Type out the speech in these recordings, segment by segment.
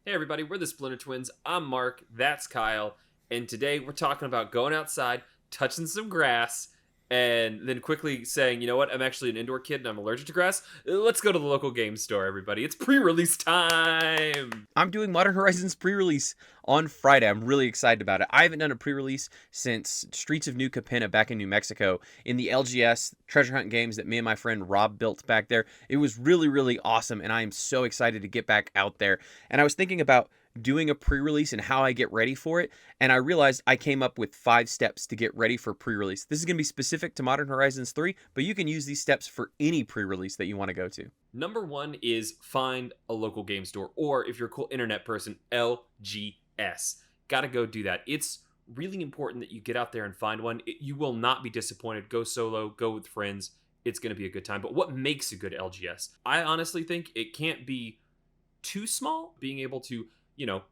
Hey everybody, we're the Splinter Twins. I'm Mark, that's Kyle, and today we're talking about going outside, touching some grass, and then quickly saying, you know what, I'm actually an indoor kid and I'm allergic to grass. Let's go to the local game store, everybody. It's pre-release time! I'm doing Modern Horizons pre-release on Friday. I'm really excited about it. I haven't done a pre-release since Streets of New Capenna back in New Mexico in the LGS treasure hunt games that me and my friend Rob built back there. It was really, really awesome, and I am so excited to get back out there. And I was thinking about doing a pre-release and how I get ready for it, and I realized I came up with 5 steps to get ready for pre-release. This is going to be specific to Modern Horizons 3, but you can use these steps for any pre-release that you want to go to. Number one is find a local game store, or if you're a cool internet person, LGS. Gotta go do that. It's really important that you get out there and find one. You will not be disappointed. Go solo, go with friends. It's going to be a good time. But what makes a good LGS? I honestly think it can't be too small. Being able to,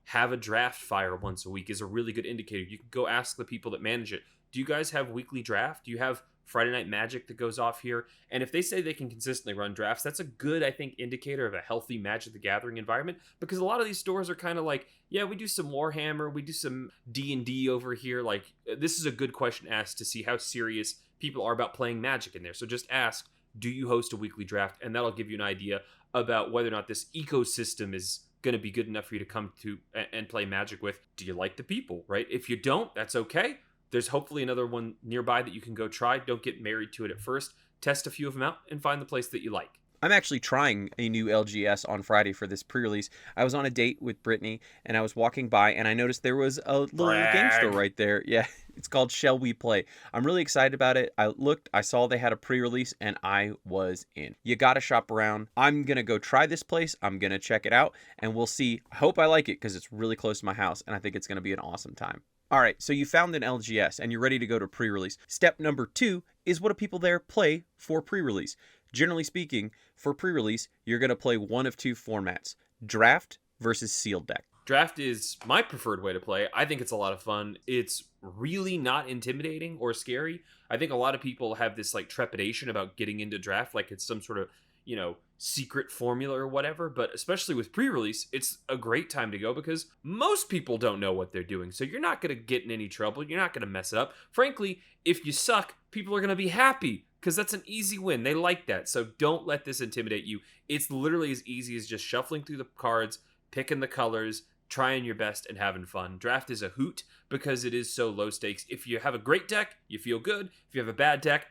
have a draft fire once a week is a really good indicator. You can go ask the people that manage it. Do you guys have weekly draft? Do you have Friday Night Magic that goes off here? And if they say they can consistently run drafts, that's a good, I think, indicator of a healthy Magic the Gathering environment, because a lot of these stores are kind of like, yeah, we do some Warhammer, we do some D&D over here. Like, this is a good question asked to see how serious people are about playing Magic in there. So just ask, do you host a weekly draft? And that'll give you an idea about whether or not this ecosystem is going to be good enough for you to come to and play Magic with. Do you like the people, right? If you don't, that's okay. There's hopefully another one nearby that you can go try. Don't get married to it at first. Test a few of them out and find the place that you like. I'm actually trying a new LGS on Friday for this pre-release. I was on a date with Brittany, and I was walking by, and I noticed there was a little game store right there. Yeah, it's called Shall We Play. I'm really excited about it. I looked, I saw they had a pre-release, and I was in. You gotta shop around. I'm gonna go try this place. I'm gonna check it out, and we'll see. I hope I like it, because it's really close to my house, and I think it's gonna be an awesome time. All right, so you found an LGS and you're ready to go to pre-release. Step number 2 is, what do people there play for pre-release? Generally speaking, for pre-release, you're going to play one of 2 formats: draft versus sealed deck. Draft is my preferred way to play. I think it's a lot of fun. It's really not intimidating or scary. I think a lot of people have this like trepidation about getting into draft, like it's some sort of, secret formula or whatever. But especially with pre-release, it's a great time to go because most people don't know what they're doing. So you're not going to get in any trouble. You're not going to mess it up. Frankly, if you suck, people are going to be happy because that's an easy win. They like that. So don't let this intimidate you. It's literally as easy as just shuffling through the cards, picking the colors, trying your best, and having fun. Draft is a hoot because it is so low stakes. If you have a great deck, you feel good. If you have a bad deck,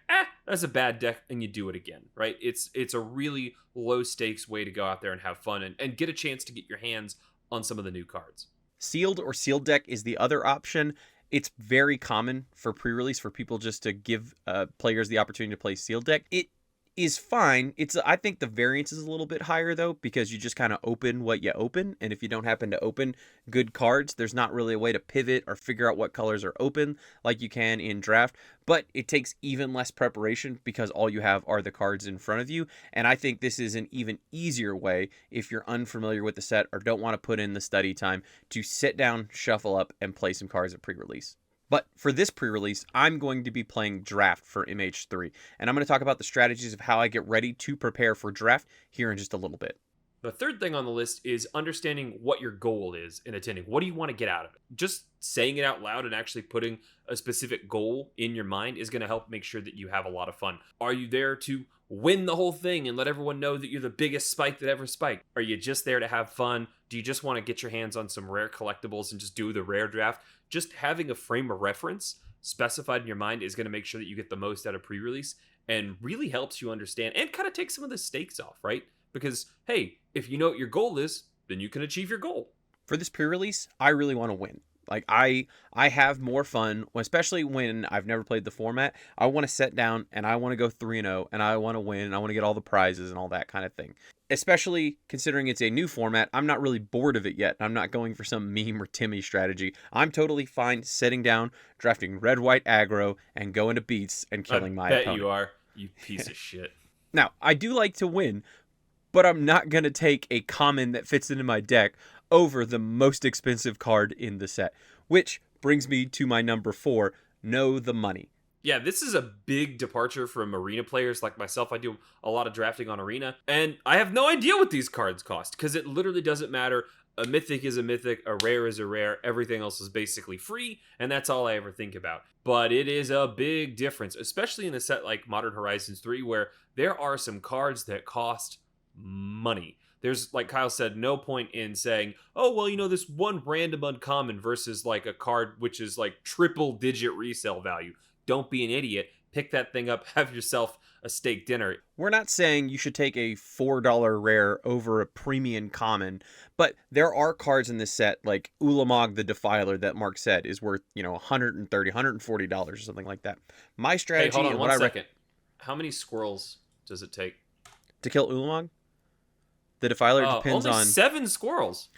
that's a bad deck, and you do it again, right? It's a really low stakes way to go out there and have fun and get a chance to get your hands on some of the new cards. Sealed or sealed deck is the other option. It's very common for pre-release for people just to give players the opportunity to play sealed deck. It is fine. I think the variance is a little bit higher though, because you just kind of open what you open, and if you don't happen to open good cards, there's not really a way to pivot or figure out what colors are open like you can in draft. But it takes even less preparation because all you have are the cards in front of you, and I think this is an even easier way if you're unfamiliar with the set or don't want to put in the study time to sit down, shuffle up, and play some cards at pre-release. But for this pre-release, I'm going to be playing draft for MH3, and I'm going to talk about the strategies of how I get ready to prepare for draft here in just a little bit. The third thing on the list is understanding what your goal is in attending. What do you want to get out of it? Just saying it out loud and actually putting a specific goal in your mind is going to help make sure that you have a lot of fun. Are you there to win the whole thing and let everyone know that you're the biggest spike that ever spiked? Are you just there to have fun? Do you just want to get your hands on some rare collectibles and just do the rare draft? Just having a frame of reference specified in your mind is going to make sure that you get the most out of pre-release and really helps you understand and kind of take some of the stakes off, right? Because, hey, if you know what your goal is, then you can achieve your goal. For this pre-release, I really want to win. Like, I have more fun, especially when I've never played the format. I want to sit down and I want to go 3-0 and I want to win and I want to get all the prizes and all that kind of thing. Especially considering it's a new format, I'm not really bored of it yet. I'm not going for some meme or Timmy strategy. I'm totally fine sitting down, drafting red-white aggro, and going to beats and killing my opponent. I bet you are, you piece of shit. Now, I do like to win, but I'm not going to take a common that fits into my deck over the most expensive card in the set, which brings me to my number 4, know the money. Yeah, this is a big departure from arena players like myself. I do a lot of drafting on arena, and I have no idea what these cards cost because it literally doesn't matter. A mythic is a mythic, a rare is a rare, everything else is basically free, and that's all I ever think about. But it is a big difference, especially in a set like Modern Horizons 3, where there are some cards that cost money. There's, like Kyle said, no point in saying, oh, well, this one random uncommon versus like a card which is like triple digit resale value. Don't be an idiot. Pick that thing up, have yourself a steak dinner. We're not saying you should take a $4 rare over a premium common, but there are cards in this set like Ulamog the Defiler that Mark said is worth, $130, $140 or something like that. My strategy Hey, hold on and one what second. How many squirrels does it take to kill Ulamog? The Defiler depends only on 7 squirrels.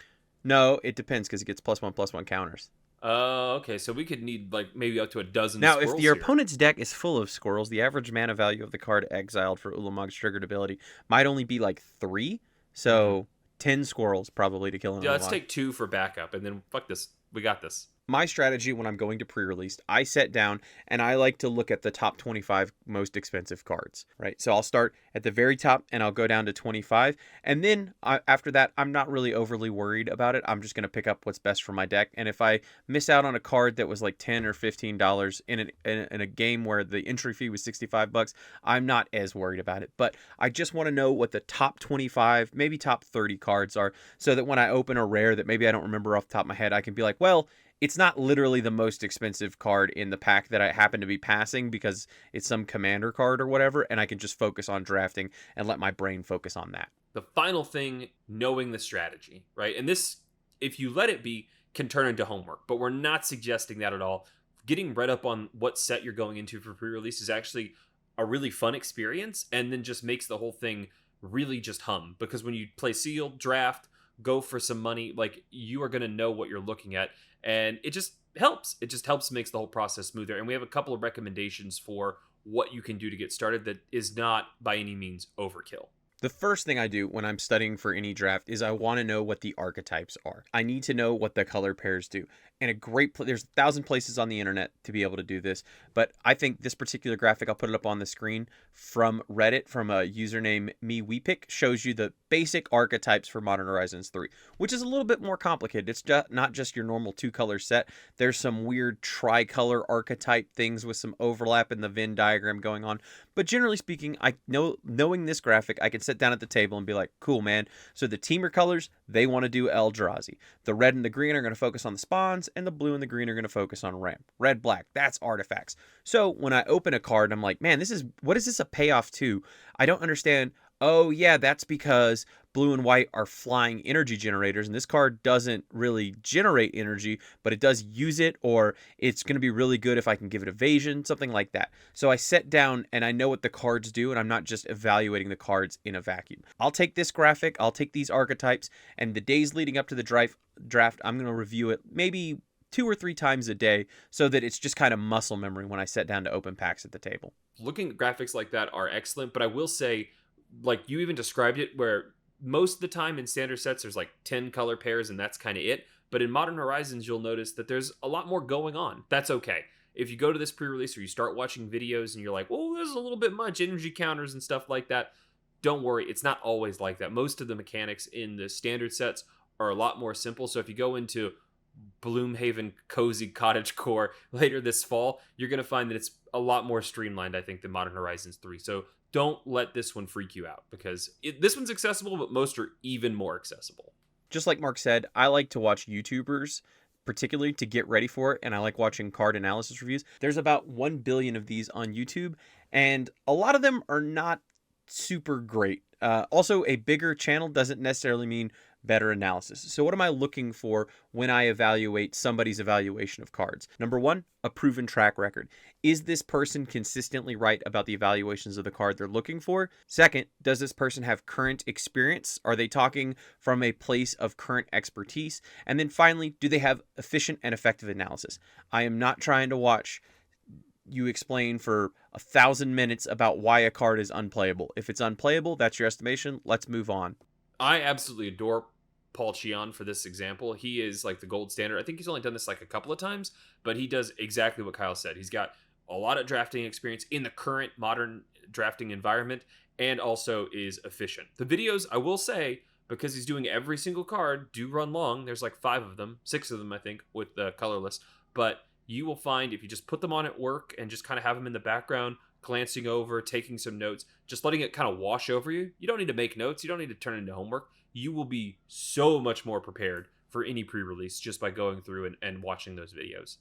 No, it depends because it gets +1/+1 counters. Okay, so we could need like maybe up to a dozen Now, squirrels if your here. opponent's deck is full of squirrels, the average mana value of the card exiled for Ulamog's triggered ability might only be like 3. So 10 squirrels probably to kill an Yeah, Ulamog. let's take 2 for backup, and then fuck this. We got this. My strategy when I'm going to pre-release, I set down and I like to look at the top 25 most expensive cards, right? So I'll start at the very top and I'll go down to 25. And then after that, I'm not really overly worried about it. I'm just going to pick up what's best for my deck. And if I miss out on a card that was like $10 or $15 in a game where the entry fee was $65, I'm not as worried about it. But I just want to know what the top 25, maybe top 30 cards are, so that when I open a rare that maybe I don't remember off the top of my head, I can be like, well, it's not literally the most expensive card in the pack that I happen to be passing because it's some commander card or whatever, and I can just focus on drafting and let my brain focus on that. The final thing, knowing the strategy, right? And this, if you let it be, can turn into homework, but we're not suggesting that at all. Getting read up on what set you're going into for pre-release is actually a really fun experience, and then just makes the whole thing really just hum. Because when you play sealed, draft, go for some money, like, you are going to know what you're looking at, and it just helps. It just helps, makes the whole process smoother. And we have a couple of recommendations for what you can do to get started that is not by any means overkill. The first thing I do when I'm studying for any draft is I want to know what the archetypes are. I need to know what the color pairs do. And there's 1,000 places on the internet to be able to do this, but I think this particular graphic, I'll put it up on the screen, from Reddit, from a username MeWePick, shows you the basic archetypes for Modern Horizons 3, which is a little bit more complicated. It's not just your normal 2-color set. There's some weird tricolor archetype things with some overlap in the Venn diagram going on. But generally speaking, knowing this graphic, I can sit down at the table and be like, cool, man. So the teamer colors, they want to do Eldrazi. The red and the green are going to focus on the spawns, and the blue and the green are going to focus on ramp. Red, black, that's artifacts. So when I open a card, I'm like, man, what is this a payoff to? I don't understand. Oh, yeah, that's because blue and white are flying energy generators, and this card doesn't really generate energy, but it does use it, or it's going to be really good if I can give it evasion, something like that. So I sit down and I know what the cards do, and I'm not just evaluating the cards in a vacuum. I'll take this graphic, I'll take these archetypes, and the days leading up to the draft, I'm going to review it maybe 2 or 3 times a day, so that it's just kind of muscle memory when I sit down to open packs at the table. Looking at graphics like that are excellent, but I will say, like you even described it, where most of the time in standard sets there's like 10 color pairs and that's kind of it. But in Modern Horizons, you'll notice that there's a lot more going on. That's okay. If you go to this pre-release or you start watching videos and you're like, well, there's a little bit much energy counters and stuff like that, don't worry. It's not always like that. Most of the mechanics in the standard sets are a lot more simple. So if you go into Bloomhaven Cozy Cottage Core later this fall, you're going to find that it's a lot more streamlined, I think, than Modern Horizons 3. So don't let this one freak you out, because this one's accessible, but most are even more accessible. Just like Mark said, I like to watch YouTubers, particularly to get ready for it, and I like watching card analysis reviews. There's about 1 billion of these on YouTube, and a lot of them are not super great. Also, a bigger channel doesn't necessarily mean better analysis. So what am I looking for when I evaluate somebody's evaluation of cards? Number 1, a proven track record. Is this person consistently right about the evaluations of the card they're looking for? Second, does this person have current experience? Are they talking from a place of current expertise? And then finally, do they have efficient and effective analysis? I am not trying to watch you explain for 1,000 minutes about why a card is unplayable. If it's unplayable, that's your estimation. Let's move on. I absolutely adore Paul Cheon for this example. He is like the gold standard. I think he's only done this like a couple of times, but he does exactly what Kyle said. He's got a lot of drafting experience in the current modern drafting environment, and also is efficient. The videos, I will say, because he's doing every single card do run long. There's like 5 of them, 6 of them, I think, with the colorless. But you will find if you just put them on at work and just kind of have them in the background, glancing over, taking some notes, just letting it kind of wash over you. You don't need to make notes. You don't need to turn it into homework. You will be so much more prepared for any pre-release just by going through and watching those videos.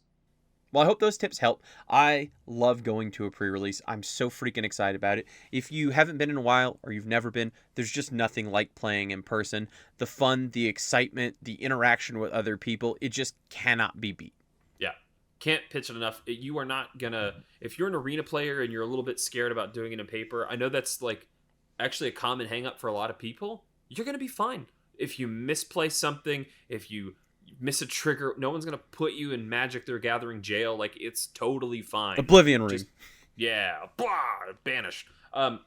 Well, I hope those tips help. I love going to a pre-release. I'm so freaking excited about it. If you haven't been in a while or you've never been, there's just nothing like playing in person. The fun, the excitement, the interaction with other people, it just cannot be beat. Yeah. Can't pitch it enough. You are not gonna, if you're an arena player and you're a little bit scared about doing it in paper, I know that's like actually a common hang up for a lot of people. You're gonna be fine. If you misplace something, if you miss a trigger, no one's gonna put you in Magic the Gathering jail. Like, it's totally fine. Oblivion Ring. Yeah, blah, banished.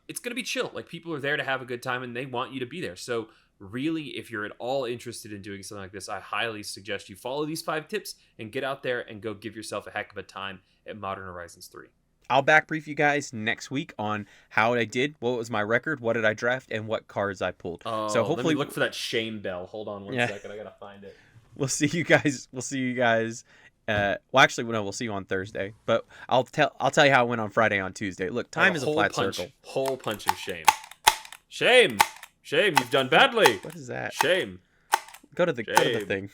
It's gonna be chill. Like, people are there to have a good time and they want you to be there. So really, if you're at all interested in doing something like this, I highly suggest you follow these 5 tips and get out there and go give yourself a heck of a time at Modern Horizons 3. I'll back brief you guys next week on how I did, what was my record, what did I draft, and what cards I pulled. Oh, so hopefully, let me look for that shame bell. Hold on one second. I gotta find it. We'll see you guys. We'll see you guys. Well, actually, no, we'll see you on Thursday. But I'll tell you how it went on Friday, on Tuesday. Look, time is a flat circle. Whole punch of shame. Shame. You've done badly. What is that? Shame. Go to the thing.